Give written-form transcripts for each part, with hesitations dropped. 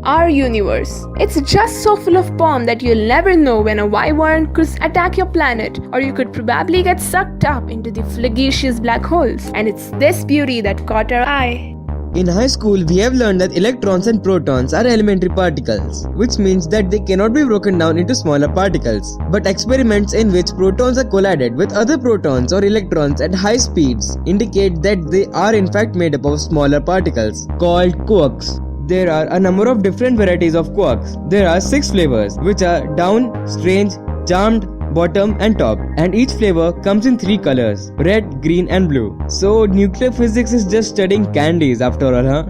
our universe. It's just so full of bomb that you'll never know when a wyvern could attack your planet, or you could probably get sucked up into the flagitious black holes. And it's this beauty that caught our eye. In high school, we have learned that electrons and protons are elementary particles, which means that they cannot be broken down into smaller particles. But experiments in which protons are collided with other protons or electrons at high speeds indicate that they are in fact made up of smaller particles, called quarks. There are a number of different varieties of quarks. There are 6 flavors, which are down, strange, charmed, bottom and top, and each flavor comes in 3 colors: red, green and blue. So nuclear physics is just studying candies after all, huh?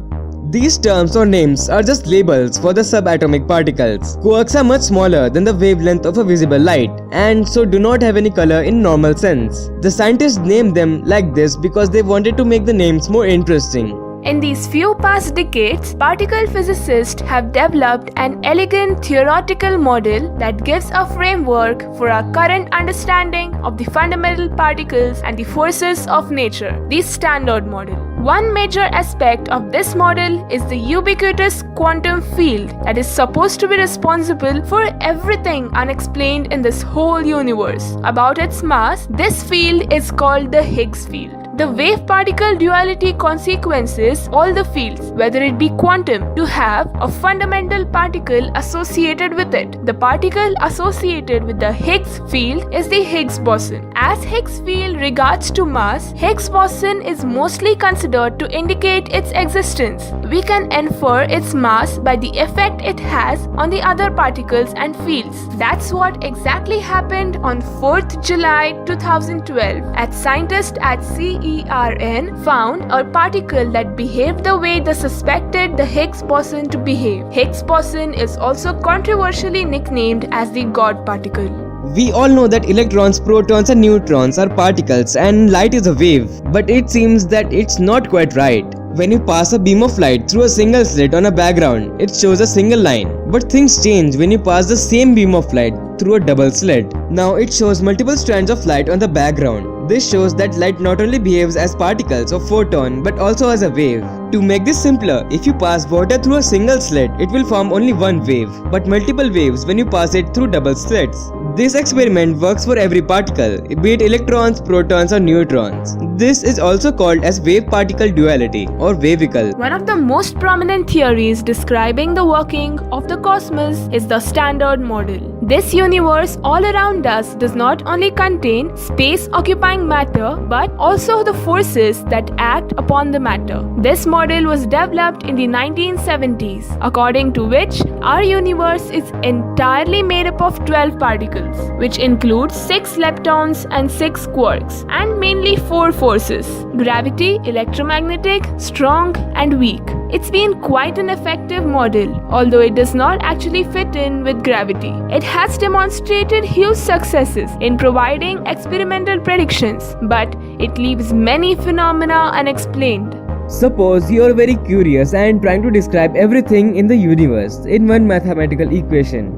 These terms or names are just labels for the subatomic particles. Quarks are much smaller than the wavelength of a visible light, and so do not have any color in normal sense. The scientists named them like this because they wanted to make the names more interesting. In these few past decades, particle physicists have developed an elegant theoretical model that gives a framework for our current understanding of the fundamental particles and the forces of nature, the Standard Model. One major aspect of this model is the ubiquitous quantum field that is supposed to be responsible for everything unexplained in this whole universe. About its mass, this field is called the Higgs field. The wave-particle duality consequences all the fields, whether it be quantum, to have a fundamental particle associated with it. The particle associated with the Higgs field is the Higgs boson. As Higgs field regards to mass, Higgs boson is mostly considered to indicate its existence. We can infer its mass by the effect it has on the other particles and fields. That's what exactly happened on 4th July 2012 as scientists at CERN found a particle that behaved the way they suspected the Higgs boson to behave. Higgs boson is also controversially nicknamed as the God particle. We all know that electrons, protons and neutrons are particles and light is a wave, but it seems that it's not quite right. When you pass a beam of light through a single slit on a background, it shows a single line. But things change when you pass the same beam of light through a double slit. Now it shows multiple strands of light on the background. This shows that light not only behaves as particles or photon but also as a wave. To make this simpler, if you pass water through a single slit, it will form only one wave, but multiple waves when you pass it through double slits. This experiment works for every particle, be it electrons, protons or neutrons. This is also called as wave-particle duality or wavicle. One of the most prominent theories describing the working of the cosmos is the Standard Model. This universe all around us does not only contain space-occupying matter but also the forces that act upon the matter. This model was developed in the 1970s, according to which our universe is entirely made up of 12 particles, which includes 6 leptons and 6 quarks, and mainly 4 forces: gravity, electromagnetic, strong and weak. It's been quite an effective model, although it does not actually fit in with gravity. It has demonstrated huge successes in providing experimental predictions, but it leaves many phenomena unexplained. Suppose you are very curious and trying to describe everything in the universe in one mathematical equation.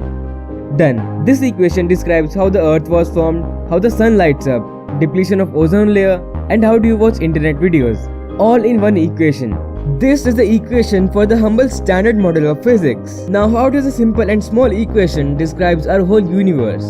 Done. This equation describes how the earth was formed, how the sun lights up, depletion of ozone layer, and how do you watch internet videos, all in one equation. This is the equation for the humble Standard Model of physics. Now how does a simple and small equation describes our whole universe?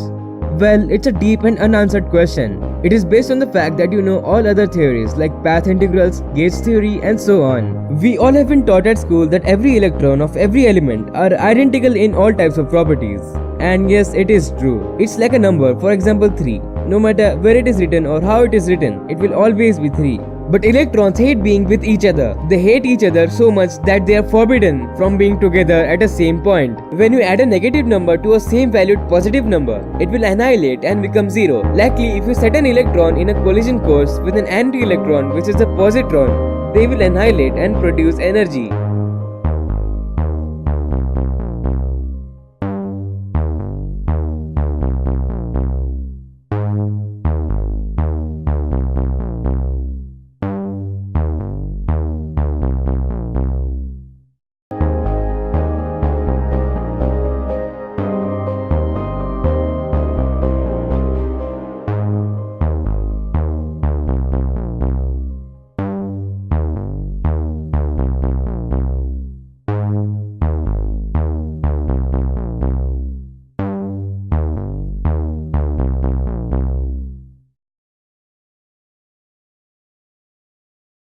Well, it's a deep and unanswered question. It is based on the fact that you know all other theories like path integrals, gauge theory and so on. We all have been taught at school that every electron of every element are identical in all types of properties. And yes, it is true. It's like a number, for example 3. No matter where it is written or how it is written, it will always be 3. But electrons hate being with each other. They hate each other so much that they are forbidden from being together at a same point. When you add a negative number to a same valued positive number, it will annihilate and become 0. Likely, if you set an electron in a collision course with an anti-electron which is a positron, they will annihilate and produce energy.